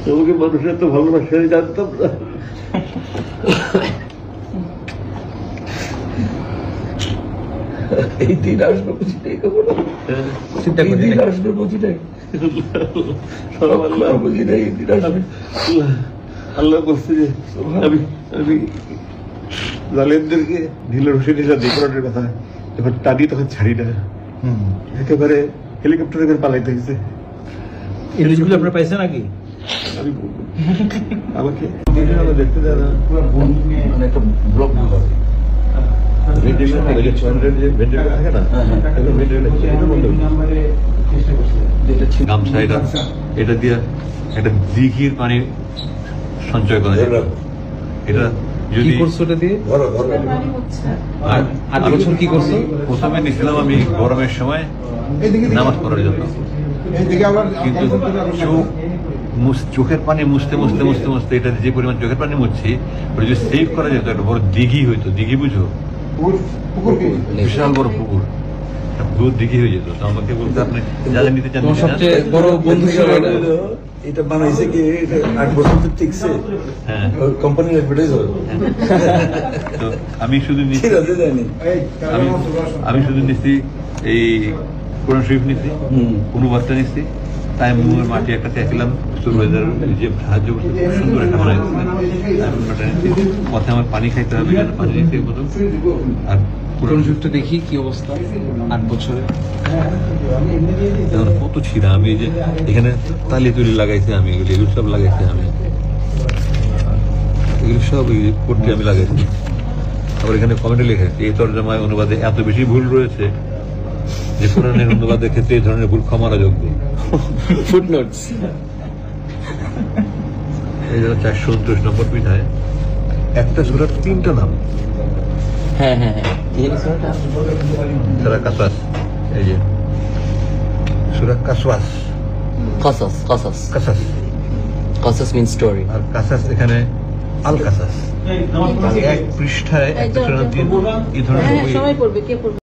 তোমাকে মানুষের তো ভালোবাসা জানতাম না। এই দিন আসবে বুঝি নাই, এই দিন আসবে বুঝি নাই, বুঝি নাই এই দিন আসবে। আল্লাহ বলছে যে আমি জালেমদেরকে ঢিলে রসে নিলাম দেখনের কথা, যখন টানি তখন ছাড়ি না, একেবারে হেলিকপ্টারে করে পালাইতে হয়েছে। এই জিনিসগুলো আপনারা পাইছেন নাকি? আমি আমাকে দেখতে দেয় না, মানে একটা ব্লক গামছা এটা দিয়ে একটা দিঘির পানি সঞ্চয় করা যায়। এটা যদি কি করছো? প্রথমে নিয়েছিলাম আমি গরমের সময় নামাজ পড়ার জন্য, কিন্তু চোখের পানি মুছতে মুছতে মুছতে মুছতে এটা যে পরিমাণ চোখের পানি মুছছি, ওটা যদি সেভ করা যেত একটা বড় দিঘি হইতো। দিঘি বুঝো? বিশাল বড় পুকুর, দিঘি হয়ে যেত। তো আমাকে বলতে আপনি যা যা নিতে চান। সবচেয়ে বড় বন্ধু এটা বানাইছে কি 8 বছর তো টিকছে। হ্যাঁ, কোম্পানির অ্যাডভার্টাইজ হয়। তো আমি শুধু নিচ্ছি এই কোরআন শরীফ নিচ্ছি, অনুবাদটা নিচ্ছি, তাই মুয়ের মাটি একটা দেখলাম, যে সাহায্য করতে খুব সুন্দর একটা বানাইছিলেন, পথে আমার পানি খাইতে হবে, পানি নিতে মতো। আর কোরআন শরীফটা দেখি কি অবস্থা 8 বছরে কত ছিঁড়া। আমি যে এখানে তালি তুলি লাগাইছি, আমি এগুলো সব লাগাইছি, আমি এগুলো সব করতে আমি লাগাইছি। আবার এখানে কমেন্টে লিখেছি এই তর্জমায় অনুবাদে এত বেশি ভুল রয়েছে যে কোরআনের অনুবাদের ক্ষেত্রে এই ধরনের ভুল ক্ষমার যোগ্য। ফুটনোটস। এই জন্য 429 নম্বর পৃষ্ঠায় একটা সূরার 3টা নাম। হ্যাঁ হ্যাঁ হ্যাঁ, সূরা কাসাস, এই যে সূরা কাসওয়াস, Qasas, Qasas. কাসাস, Qasas means story. আর কাসাস এখানে আল কাসাস। এক পৃষ্ঠায় একটা সূরা দিয়ে এই ধরনের